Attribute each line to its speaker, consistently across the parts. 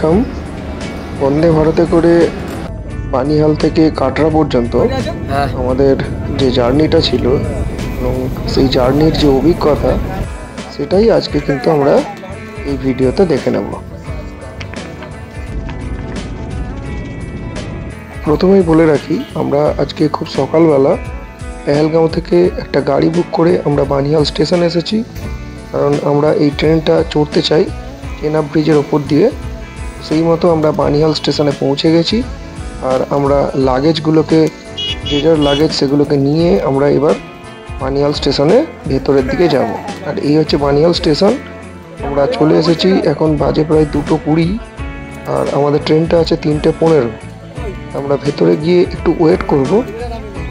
Speaker 1: প্রথম বন্দে ভারতে করে বানিহাল থেকে কাটরা পর্যন্ত আমাদের যে জার্নিটা ছিল এবং সেই জার্নির যে অভিজ্ঞতা সেটাই আজকে কিন্তু আমরা এই ভিডিওতে দেখে নেব। প্রথমেই বলে রাখি, আমরা আজকে খুব সকালবেলা পেহেলগাঁও থেকে একটা গাড়ি বুক করে আমরা বানিহাল স্টেশন এসেছি, কারণ আমরা এই ট্রেনটা চড়তে চাই চেনাব ব্রিজের ওপর দিয়ে। সেই মতো আমরা বানিহাল স্টেশনে পৌঁছে গেছি, আর আমরা লাগেজগুলোকে, যে যার লাগেজ সেগুলোকে নিয়ে আমরা এবার বানিহাল স্টেশনে ভেতরের দিকে যাব। আর এই হচ্ছে বানিহাল স্টেশন। আমরা চলে এসেছি, এখন বাজে প্রায় 2:20 আর আমাদের ট্রেনটা আছে 3:15। আমরা ভেতরে গিয়ে একটু ওয়েট করব,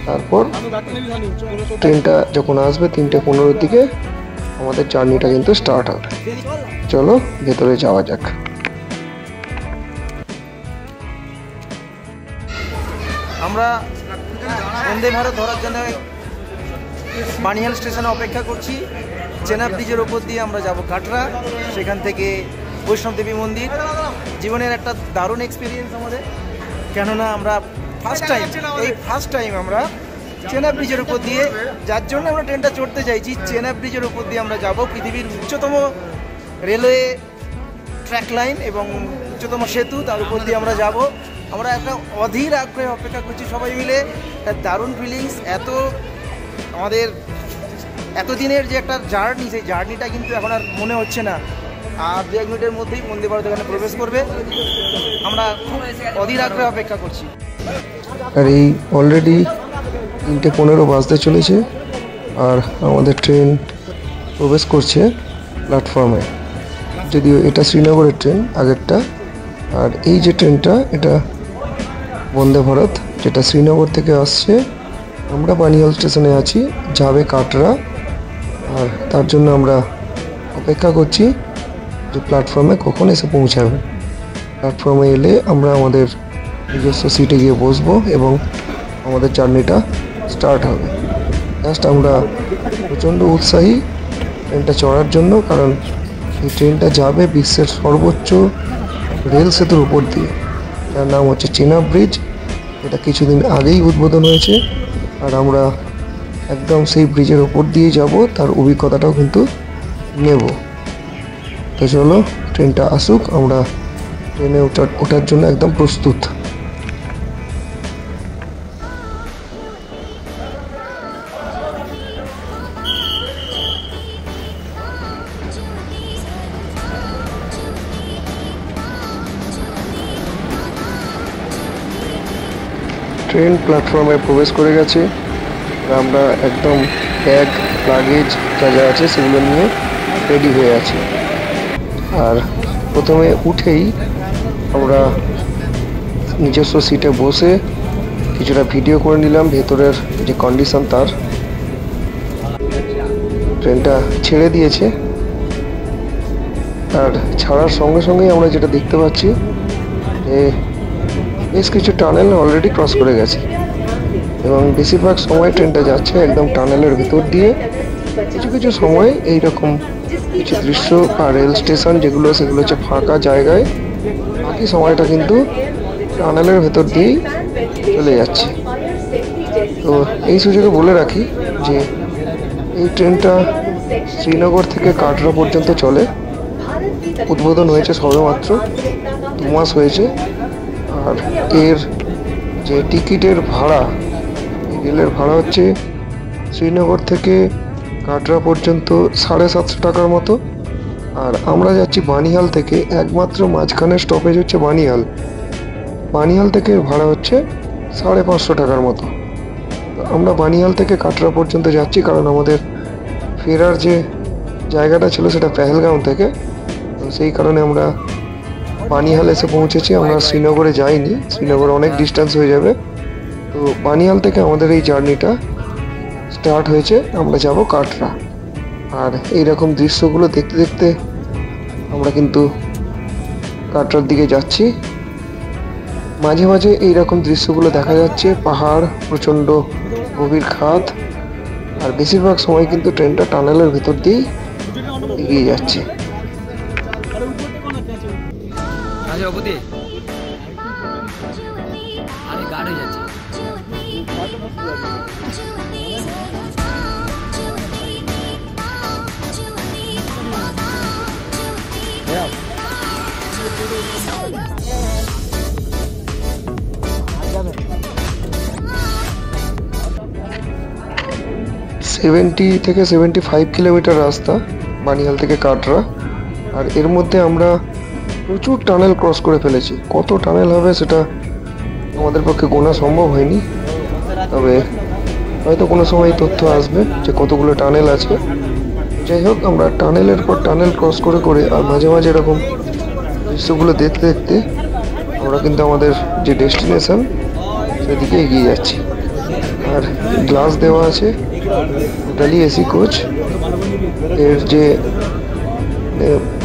Speaker 1: তারপর ট্রেনটা যখন আসবে 3:15-র দিকে আমাদের জার্নিটা কিন্তু স্টার্ট হবে। চলো ভেতরে যাওয়া যাক।
Speaker 2: আমরা বন্দে ভারত ধরার জন্য বানিহাল স্টেশনে অপেক্ষা করছি। চেনাব ব্রিজের ওপর দিয়ে আমরা যাব কাটরা, সেখান থেকে বৈষ্ণব দেবী মন্দির। জীবনের একটা দারুণ এক্সপিরিয়েন্স আমাদের, কেননা আমরা ফার্স্ট টাইম আমরা চেনাব ব্রিজের উপর দিয়ে, যার জন্য আমরা ট্রেনটা চড়তে চাইছি। চেনাব ব্রিজের উপর দিয়ে আমরা যাব, পৃথিবীর উচ্চতম রেলওয়ে ট্র্যাক লাইন এবং উচ্চতম সেতু, তার উপর দিয়ে আমরা যাব। আমরা একটা অধীর আগ্রহে অপেক্ষা করছি সবাই মিলে। দারুণ ফিলিংস, আমাদের এতদিনের যে একটা জার্নি, সেই জার্নিটা কিন্তু এখন আর মনে হচ্ছে না। আর 2-1 মিনিটের মধ্যেই বন্দে ভারত এখানে প্রবেশ করবে। আমরা খুব অধীর আগ্রহে অপেক্ষা করছি।
Speaker 1: আর এই অলরেডি 3:15 বাজতে চলেছে, আর আমাদের ট্রেন প্রবেশ করছে প্ল্যাটফর্মে। যদিও এটা শ্রীনগরের ট্রেন আগেরটা, আর এই যে ট্রেনটা এটা বন্দে ভারত, যেটা শ্রীনগর থেকে আসছে। আমরা বানিহাল স্টেশনে আছি, যাবে কাটরা, আর তার জন্য আমরা অপেক্ষা করছি যে প্ল্যাটফর্মে কখন এসে পৌঁছাবে। প্ল্যাটফর্মে এলে আমরা আমাদের নিজস্ব সিটে গিয়ে বসবো এবং আমাদের জার্নিটা স্টার্ট হবে। জাস্ট আমরা প্রচণ্ড উৎসাহী ট্রেনটা চড়ার জন্য, কারণ এই ট্রেনটা যাবে বিশ্বের সর্বোচ্চ রেল সেতুর উপর দিয়ে, যার নাম হচ্ছে চেনাব ব্রিজ। এটা কিছুদিন আগেই উদ্বোধন হয়েছে, আর আমরা একদম সেই ব্রিজের ওপর দিয়ে যাব, তার অভিজ্ঞতাটাও কিন্তু নেব। তো চলো ট্রেনটা আসুক, আমরা ট্রেনে ওঠার জন্য একদম প্রস্তুত। ট্রেন প্ল্যাটফর্মে প্রবেশ করে গেছে, আমরা একদম ব্যাগ লাগেজ যা যা আছে সেগুলো নিয়ে রেডি হয়ে আছি। আর প্রথমে উঠেই আমরা নিজস্ব সিটে বসে কিছুটা ভিডিও করে নিলাম ভেতরের যে কন্ডিশন তার। ট্রেনটা ছেড়ে দিয়েছে, আর ছাড়ার সঙ্গে সঙ্গেই আমরা যেটা দেখতে পাচ্ছি যে বেশ কিছু টানেল অলরেডি ক্রস করে গেছে, এবং বেশিরভাগ সময় ট্রেনটা যাচ্ছে একদম টানেলের ভিতর দিয়ে। কিছু কিছু সময় এইরকম কিছু দৃশ্য বা রেল স্টেশন যেগুলো, সেগুলো হচ্ছে ফাঁকা জায়গায়, বাকি সময়টা কিন্তু টানেলের ভেতর দিয়েই চলে যাচ্ছে। তো এই সুযোগে বলে রাখি যে এই ট্রেনটা শ্রীনগর থেকে কাটরা পর্যন্ত চলে। উদ্বোধন হয়েছে সবেমাত্র 2 মাস হয়েছে, আর এর যে টিকিটের ভাড়া, রেলের ভাড়া হচ্ছে শ্রীনগর থেকে কাটরা পর্যন্ত 750 টাকার মতো। আর আমরা যাচ্ছি বানিহাল থেকে, একমাত্র মাঝখানের স্টপেজ হচ্ছে বানিহাল। বানিহাল থেকে ভাড়া হচ্ছে 550 টাকার মতো। আমরা বানিহাল থেকে কাটরা পর্যন্ত যাচ্ছি, কারণ আমাদের ফেরার যে জায়গাটা ছিল সেটা পেহেলগাঁও থেকে, তো সেই কারণে আমরা বানিহাল এসে পৌঁছেছি। আমরা শ্রীনগরে যাইনি, শ্রীনগর অনেক ডিস্টেন্স হয়ে যাবে। তো বানিহাল থেকে আমাদের এই জার্নিটা স্টার্ট হয়েছে, আমরা যাব কাটরা। আর এইরকম দৃশ্যগুলো দেখতে দেখতে আমরা কিন্তু কাটরার দিকে যাচ্ছি। মাঝে মাঝে এইরকম দৃশ্যগুলো দেখা যাচ্ছে, পাহাড়, প্রচণ্ড গভীর খাদ, আর বেশিরভাগ সময় কিন্তু ট্রেনটা টানেলের ভেতর দিয়েই এগিয়ে যাচ্ছে।
Speaker 3: গাছের ওপর দিয়ে আরে গার্ড হয়ে যাচ্ছে।
Speaker 1: সেভেন্টি থেকে 75 কিলোমিটার রাস্তা বানিহাল থেকে কাটরা। আর এর মধ্যে আমরা প্রচুর টানেল ক্রস করে ফেলেছি। কত টানেল হবে সেটা আমাদের পক্ষে গোনা সম্ভব হয়নি, তবে হয়তো কোনো সময় তথ্য আসবে যে কতগুলো টানেল আছে। যাই হোক, আমরা টানেলের পর টানেল ক্রস করে করে আর মাঝে মাঝে এরকম দৃশ্যগুলো দেখতে দেখতে আমরা কিন্তু আমাদের যে ডেস্টিনেশন সেদিকে এগিয়ে যাচ্ছি। আর গ্লাস দেওয়া আছে, টোটালি এসি কোচ। এর যে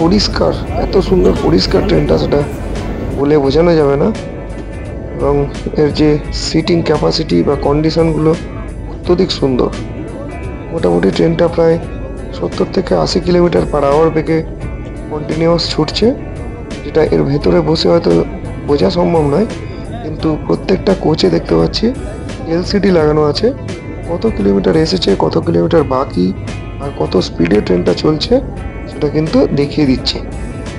Speaker 1: পরিষ্কার, এত সুন্দর পরিষ্কার ট্রেনটা সেটা বলে বোঝানো যাবে না। এবং এর যে সিটিং ক্যাপাসিটি বা কন্ডিশনগুলো অত্যধিক সুন্দর। মোটামুটি ট্রেনটা প্রায় 70 থেকে 80 কিলোমিটার পার আওয়ার বেগে কন্টিনিউয়াস ছুটছে, যেটা এর ভেতরে বসে হয়তো বোঝা সম্ভব নয়, কিন্তু প্রত্যেকটা কোচে দেখতে পাচ্ছি এলসিডি লাগানো আছে। কত কিলোমিটার এসেছে, কত কিলোমিটার বাকি, আর কত স্পিডে ট্রেনটা চলছে সেটা কিন্তু দেখিয়ে দিচ্ছে।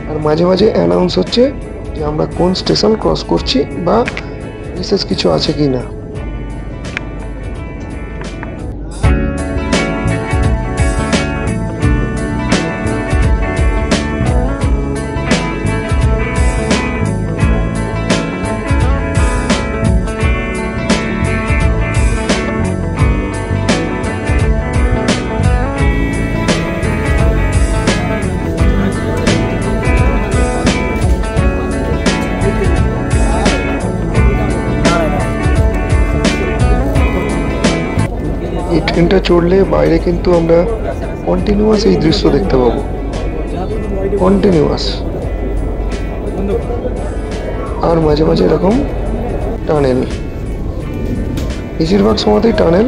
Speaker 1: আর মাঝে মাঝে অ্যানাউন্স হচ্ছে যে আমরা কোন স্টেশন ক্রস করছি বা বিশেষ কিছু আছে কি না। এই ট্রেনটা চড়লে বাইরে কিন্তু আমরা কন্টিনিউয়াস এই দৃশ্য দেখতে পাবো, কন্টিনিউয়াস। আর মাঝে মাঝে এরকম টানেল, বেশিরভাগ সময়তেই টানেল।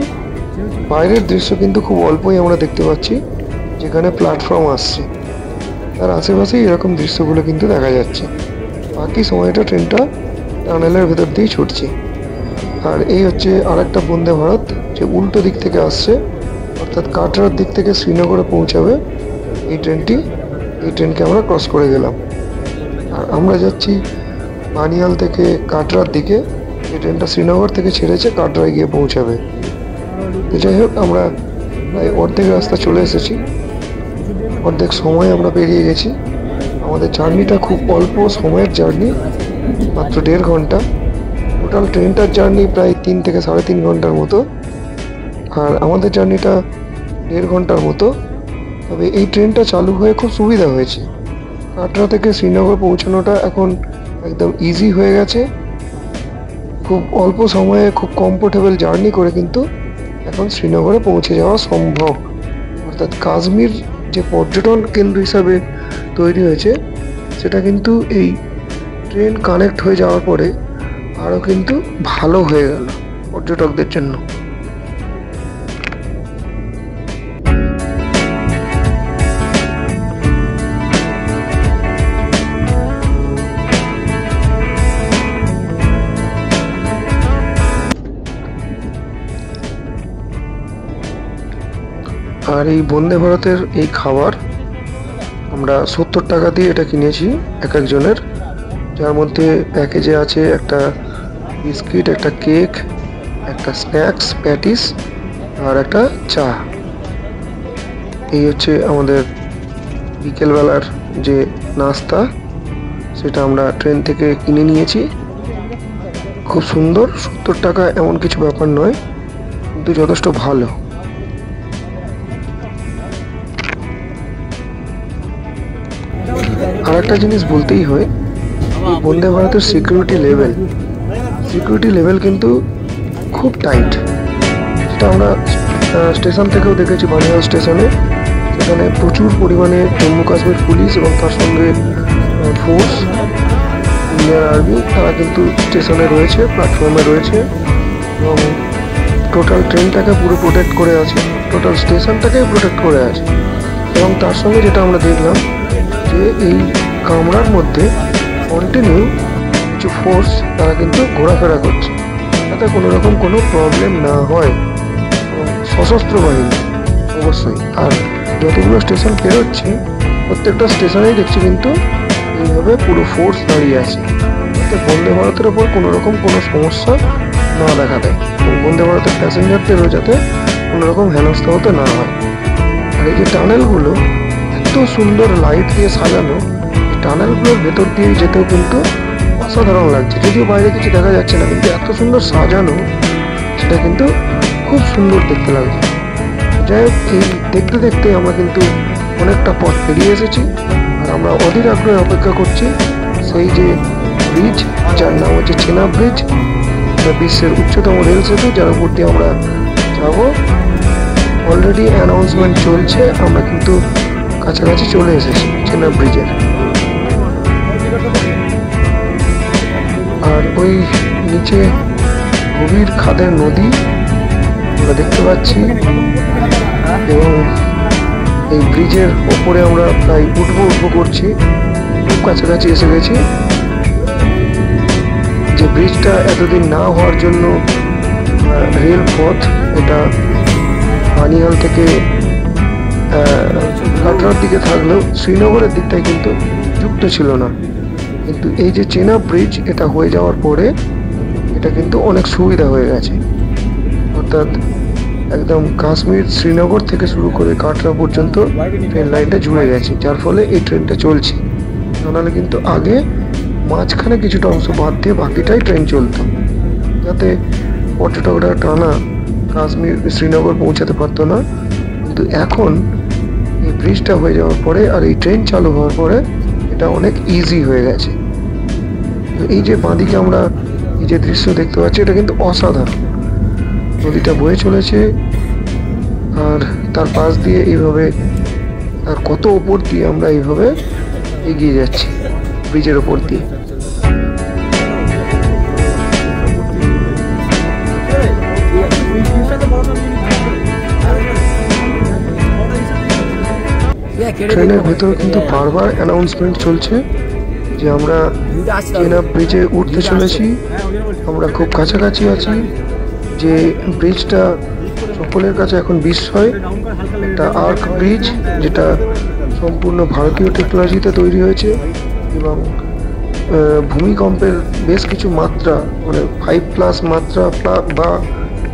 Speaker 1: বাইরের দৃশ্য কিন্তু খুব অল্পই আমরা দেখতে পাচ্ছি, যেখানে প্ল্যাটফর্ম আসছে তার আশেপাশেই এরকম দৃশ্যগুলো কিন্তু দেখা যাচ্ছে। বাকি সময়টা ট্রেনটা টানেলের ভেতর দিয়েই ছুটছে। আর এই হচ্ছে আরেকটা বন্দে ভারত, যে উল্টো দিক থেকে আসছে, অর্থাৎ কাটরার দিক থেকে শ্রীনগরে পৌঁছাবে এই ট্রেনটি। এই ট্রেনকে আমরা ক্রস করে গেলাম। আর আমরা যাচ্ছি বানিহাল থেকে কাটরার দিকে। এই ট্রেনটা শ্রীনগর থেকে ছেড়েছে, কাটরায় গিয়ে পৌঁছাবে। তো যাই হোক, আমরা প্রায় অর্ধেক রাস্তা চলে এসেছি, অর্ধেক সময় আমরা পেরিয়ে গেছি। আমাদের জার্নিটা খুব অল্প সময়ের জার্নি, মাত্র 1.5 ঘন্টা। টোটাল ট্রেনটার জার্নি প্রায় 3 থেকে 3.5 ঘন্টার মতো, আর আমাদের জার্নিটা 1.5 ঘন্টার মতো। তবে এই ট্রেনটা চালু হয়ে খুব সুবিধা হয়েছে। কাটরা থেকে শ্রীনগর পৌঁছানোটা এখন একদম ইজি হয়ে গেছে। খুব অল্প সময়ে খুব কমফোর্টেবল জার্নি করে কিন্তু এখন শ্রীনগরে পৌঁছে যাওয়া সম্ভব। অর্থাৎ কাশ্মীর যে পর্যটন কেন্দ্র হিসাবে তৈরি হয়েছে, সেটা কিন্তু এই ট্রেন কানেক্ট হয়ে যাওয়ার পরে আরও কিন্তু ভালো হয়ে গেল পর্যটকদের জন্য। আর এই বন্দে ভারতের এই খাবার আমরা 70 টাকা দিয়ে এটা কিনেছি এক একজনের, যার মধ্যে প্যাকেজে আছে একটা বিস্কিট, একটা কেক, একটা স্ন্যাক্স প্যাটিস আর একটা চা। এই হচ্ছে আমাদের বিকেলবেলার যে নাস্তা, সেটা আমরা ট্রেন থেকে কিনে নিয়েছি। খুব সুন্দর, 70 টাকা এমন কিছু ব্যাপার নয়, কিন্তু যথেষ্ট ভালো। আর একটা জিনিস বলতেই হয়, বন্দে ভারতের সিকিউরিটি লেভেল কিন্তু খুব টাইট। যেটা আমরা স্টেশন থেকেও দেখেছি, বানিহাল স্টেশনে, সেখানে প্রচুর পরিমাণে জম্মু কাশ্মীর পুলিশ এবং তার সঙ্গে ফোর্স, ইন্ডিয়ান আর্মি, তারা কিন্তু স্টেশনে রয়েছে, প্ল্যাটফর্মে রয়েছে এবং টোটাল ট্রেনটাকে পুরো প্রোটেক্ট করে আছে, টোটাল স্টেশনটাকেই প্রোটেক্ট করে আছে। এবং তার সঙ্গে যেটা আমরা দেখলাম যে এই কামরার মধ্যে কন্টিনিউ কিছু ফোর্স তারা কিন্তু ঘোরাফেরা করছে, যাতে কোনো রকম কোনো প্রবলেম না হয়। এবং সশস্ত্র বাহিনী অবশ্যই। আর যতগুলো স্টেশন পেরোচ্ছি প্রত্যেকটা স্টেশনেই দেখছি কিন্তু এইভাবে পুরো ফোর্স দাঁড়িয়ে আছে, যাতে বন্দে ভারতের ওপর কোনো রকম কোনো সমস্যা না দেখা দেয় এবং বন্দে ভারতের প্যাসেঞ্জারদেরও যাতে কোনো রকম হেনস্থা হতে না হয়। আর এই যে টানেলগুলো এত সুন্দর লাইট দিয়ে সাজানো, টানেলগুলোর ভেতর দিয়ে যেতেও কিন্তু অসাধারণ লাগছে। যদিও বাইরে কিছু দেখা যাচ্ছে না, কিন্তু এত সুন্দর সাজানো, সেটা কিন্তু খুব সুন্দর দেখতে লাগছে। যাই হোক, এই দেখতে দেখতে আমরা কিন্তু অনেকটা পথ পেরিয়ে এসেছি। আর আমরা অধীর আগ্রহে অপেক্ষা করছি সেই যে ব্রিজ, যার নাম হচ্ছে চেনাব ব্রিজ, বিশ্বের উচ্চতম রেল সেতু, যার উপর দিয়ে আমরা যাব। অলরেডি অ্যানাউন্সমেন্ট চলছে, আমরা কিন্তু কাছাকাছি চলে এসেছি চেনাব ব্রিজের। আর ওই নিচে গভীর খাদের নদী আমরা দেখতে পাচ্ছি, এবং এই ব্রিজের ওপরে আমরা প্রায় উঠবো করছি, খুব কাছাকাছি এসে গেছি। যে ব্রিজটা এতদিন না হওয়ার জন্য রেলপথ, এটা বানিহাল থেকে কাটরার দিকে থাকলেও শ্রীনগরের দিকটায় কিন্তু যুক্ত ছিল না। কিন্তু এই যে চেনাব ব্রিজ, এটা হয়ে যাওয়ার পরে এটা কিন্তু অনেক সুবিধা হয়ে গেছে। অর্থাৎ একদম কাশ্মীর শ্রীনগর থেকে শুরু করে কাটরা পর্যন্ত ট্রেন লাইনটা জুড়ে গেছে, যার ফলে এই ট্রেনটা চলছে। নাহলে কিন্তু আগে মাঝখানে কিছুটা অংশ বাদ দিয়ে বাকিটাই ট্রেন চলতো, যাতে পর্যটকরা টানা কাশ্মীর শ্রীনগর পৌঁছাতে পারতো না। কিন্তু এখন এই ব্রিজটা হয়ে যাওয়ার পরে আর এই ট্রেন চালু হওয়ার পরে এটা অনেক ইজি হয়ে গেছে। তো এই যে বাঁদিকে আমরা এই যে দৃশ্য দেখতে পাচ্ছি, এটা কিন্তু অসাধারণ। নদীটা বয়ে চলেছে, আর তার পাশ দিয়ে এইভাবে, আর কত ওপর দিয়ে আমরা এইভাবে এগিয়ে যাচ্ছি ব্রিজের ওপর দিয়ে। ট্রেনের ভেতরে কিন্তু বারবার অ্যানাউন্সমেন্ট চলছে যে আমরা চেনাব ব্রিজে উঠতে চলেছি, আমরা খুব কাছাকাছি আছি। যে ব্রিজটা সকলের কাছে এখন বিস্ময়, একটা আর্ক ব্রিজ, যেটা সম্পূর্ণ ভারতীয় টেকনোলজিতে তৈরি হয়েছে এবং ভূমিকম্পের বেশ কিছু মাত্রা, মানে 5+ মাত্রা বা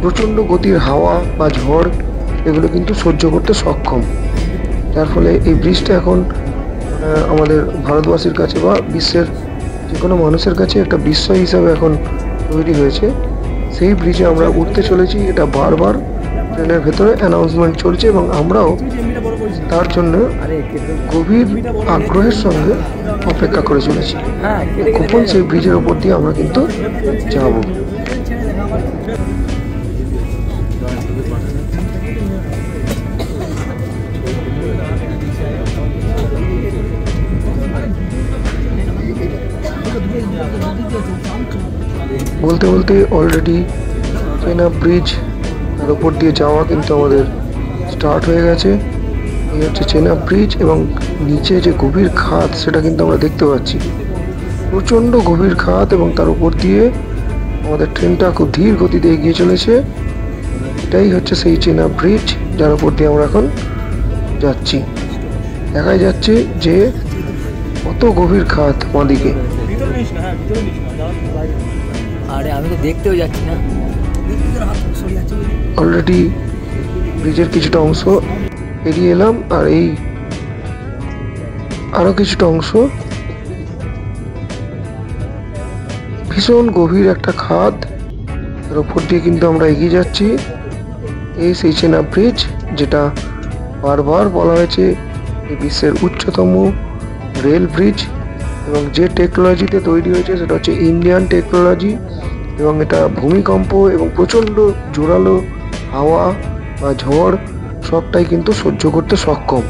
Speaker 1: প্রচণ্ড গতির হাওয়া বা ঝড়, এগুলো কিন্তু সহ্য করতে সক্ষম। যার ফলে এই ব্রিজটা এখন আমাদের ভারতবাসীর কাছে বা বিশ্বের যে কোনো মানুষের কাছে একটা বিস্ময় হিসাবে এখন তৈরি হয়েছে। সেই ব্রিজে আমরা উঠতে চলেছি, এটা বারবার ট্রেনের ভেতরে অ্যানাউন্সমেন্ট চলছে এবং আমরাও তার জন্য গভীর আগ্রহের সঙ্গে অপেক্ষা করে চলেছি কখন সেই ব্রিজের ওপর দিয়ে আমরা কিন্তু যাব। বলতে বলতে অলরেডি চেনাব ব্রিজ, তার উপর দিয়ে যাওয়া কিন্তু আমাদের স্টার্ট হয়ে গেছে। এই হচ্ছে চেনাব ব্রিজ, এবং নিচে যে গভীর খাদ সেটা কিন্তু আমরা দেখতে পাচ্ছি, প্রচণ্ড গভীর খাদ, এবং তার উপর দিয়ে আমাদের ট্রেনটা খুব ধীর গতিতে এগিয়ে চলেছে। এটাই হচ্ছে সেই চেনাব ব্রিজ, যার উপর দিয়ে আমরা এখন যাচ্ছি। দেখাই যাচ্ছে যে কত গভীর খাদ বাঁদিকে।
Speaker 3: আরে আমি তো দেখতেও যাচ্ছি না।
Speaker 1: অলরেডি ব্রিজের কিছুটা অংশ পেরিয়ে এলাম, আর এই আরো কিছুটা অংশ, ভীষণ গভীর একটা খাদ, তার উপর দিয়ে কিন্তু আমরা এগিয়ে যাচ্ছি। এই সেই চেনাব ব্রিজ, যেটা বারবার বলা হয়েছে এই বিশ্বের উচ্চতম রেল ব্রিজ, এবং যে টেকনোলজিতে তৈরি হয়েছে সেটা হচ্ছে ইন্ডিয়ান টেকনোলজি, এবং এটা ভূমিকম্প এবং প্রচণ্ড জোরালো হাওয়া বা ঝড় সবটাই কিন্তু সহ্য করতে সক্ষম।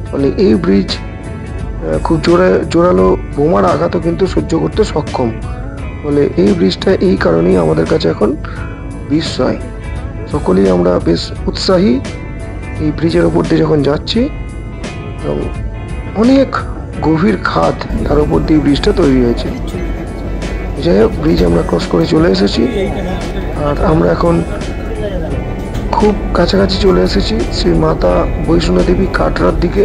Speaker 1: ফলে এই ব্রিজ খুব জোরালো বোমার আঘাতও কিন্তু সহ্য করতে সক্ষম। ফলে এই ব্রিজটা এই কারণেই আমাদের কাছে এখন বিস্ময়। সকলেই আমরা বেশ উৎসাহী এই ব্রিজের ওপর দিয়ে যখন যাচ্ছি, এবং অনেক গভীর খাদ, তার উপর দিয়ে ব্রিজটা তৈরি হয়েছে। যাই হোক, ব্রিজ আমরা ক্রস করে চলে এসেছি, আর আমরা এখন খুব কাছাকাছি চলে এসেছি শ্রী মাতা বৈষ্ণো দেবী কাটরার দিকে।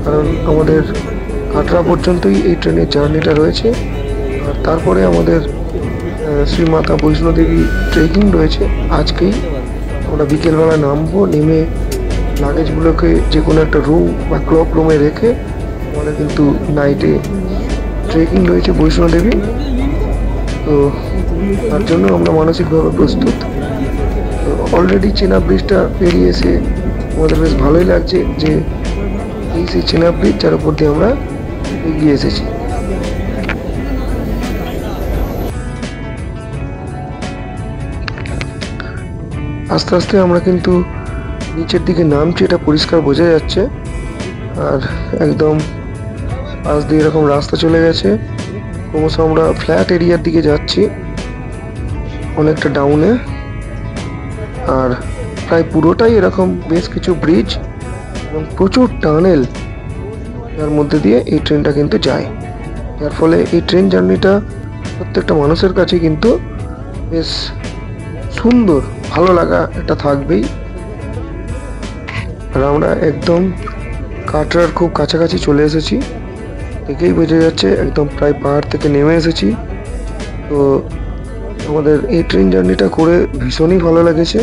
Speaker 1: কারণ আমাদের কাটরা পর্যন্তই এই ট্রেনের জার্নিটা রয়েছে, আর তারপরে আমাদের শ্রী মাতা বৈষ্ণো দেবী ট্রেকিং রয়েছে। আজকেই আমরা বিকেলবেলা নামবো, নেমে লাগেজগুলোকে যে কোনো একটা রুম বা ক্লক রুমে রেখে আমাদের কিন্তু নাইটে ট্রেকিং রয়েছে বৈষ্ণো দেবী। তো তার জন্য আমরা মানসিকভাবে প্রস্তুত। তো অলরেডি চেনা ব্রিজটা পেরিয়ে এসে আমাদের বেশ ভালোই লাগছে যে এই সেই চেনা ব্রিজ যার উপর দিয়ে আমরা এগিয়ে এসেছি। আস্তে আস্তে আমরা কিন্তু নিচের দিকে নামছি, এটা পরিষ্কার বোঝা যাচ্ছে। আর একদম পাশ দিয়ে এরকম রাস্তা চলে গেছে, ক্রমশ আমরা ফ্ল্যাট এরিয়ার দিকে যাচ্ছি, অনেকটা ডাউনে। আর প্রায় পুরোটাই এরকম বেশ কিছু ব্রিজ এবং প্রচুর টানেল, যার মধ্যে দিয়ে এই ট্রেনটা কিন্তু যায়। যার ফলে এই ট্রেন জার্নিটা প্রত্যেকটা মানুষের কাছে কিন্তু বেশ সুন্দর, ভালো লাগা এটা থাকবেই। আর আমরা একদম কাটরার খুব কাছাকাছি চলে এসেছি, দেখেই বোঝা যাচ্ছে একদম প্রায় পাহাড় থেকে নেমে এসেছি। তো আমাদের এই ট্রেন জার্নিটা করে ভীষণই ভালো লেগেছে,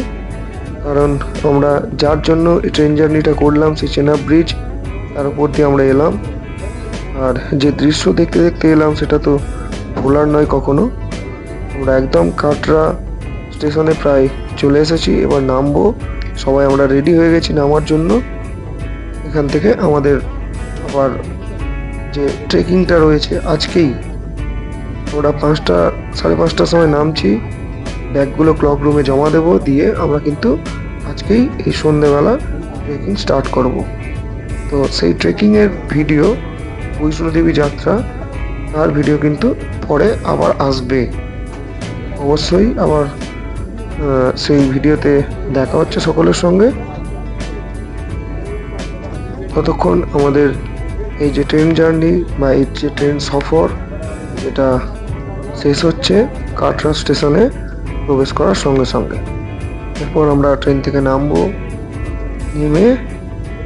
Speaker 1: কারণ আমরা যার জন্য এই ট্রেন জার্নিটা করলাম সেই চেনা ব্রিজ, তার উপর দিয়ে আমরা এলাম। আর যে দৃশ্য দেখতে দেখতে এলাম সেটা তো ভোলার নয় কখনো। আমরা একদম কাটরা স্টেশনে প্রায় চলে এসেছি, এবার নামবো। সবাই আমরা রেডি হয়ে গেছি নামার জন্য। এখান থেকে আমাদের আবার যে ট্রেকিংটা রয়েছে আজকেই, আমরা 5টা সাড়ে 5টার সময় নামছি, ব্যাগগুলো ক্লক রুমে জমা দেবো, দিয়ে আমরা কিন্তু আজকেই এই সন্ধ্যেবেলা ট্রেকিং স্টার্ট করব। তো সেই ট্রেকিংয়ের ভিডিও, বৈষ্ণো দেবী যাত্রা, তার ভিডিও কিন্তু পরে আবার আসবে অবশ্যই। আবার সেই ভিডিওতে দেখা হচ্ছে সকলের সঙ্গে। ততক্ষণ আমাদের এই যে ট্রেন জার্নি বা এই যে ট্রেন সফর, এটা শেষ হচ্ছে কাটরা স্টেশনে প্রবেশ করার সঙ্গে সঙ্গে। এরপর আমরা ট্রেন থেকে নামবো, নেমে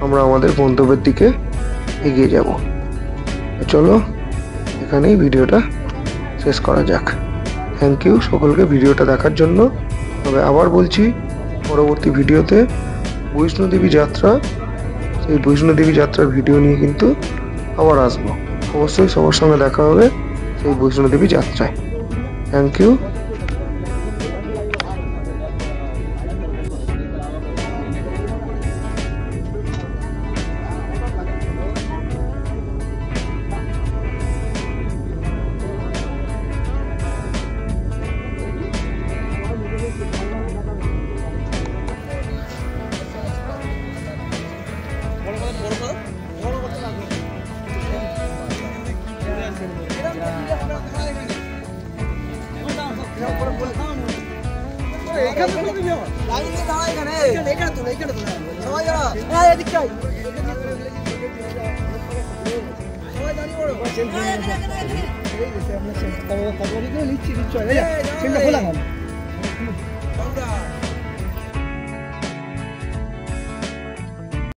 Speaker 1: আমরা আমাদের গন্তব্যের দিকে এগিয়ে যাব। চলো এখানেই ভিডিওটা শেষ করা যাক। থ্যাংক ইউ সকলকে ভিডিওটা দেখার জন্য। তবে আবার বলছি, পরবর্তী ভিডিওতে বৈষ্ণো দেবী যাত্রা, সেই বৈষ্ণো দেবী যাত্রার ভিডিও নিয়ে কিন্তু আবার আসবো। অবশ্যই সবার সঙ্গে দেখা হবে সেই বৈষ্ণো দেবী যাত্রায়। Thank you.
Speaker 4: নিচ্ছি নিশ্চয় খোলা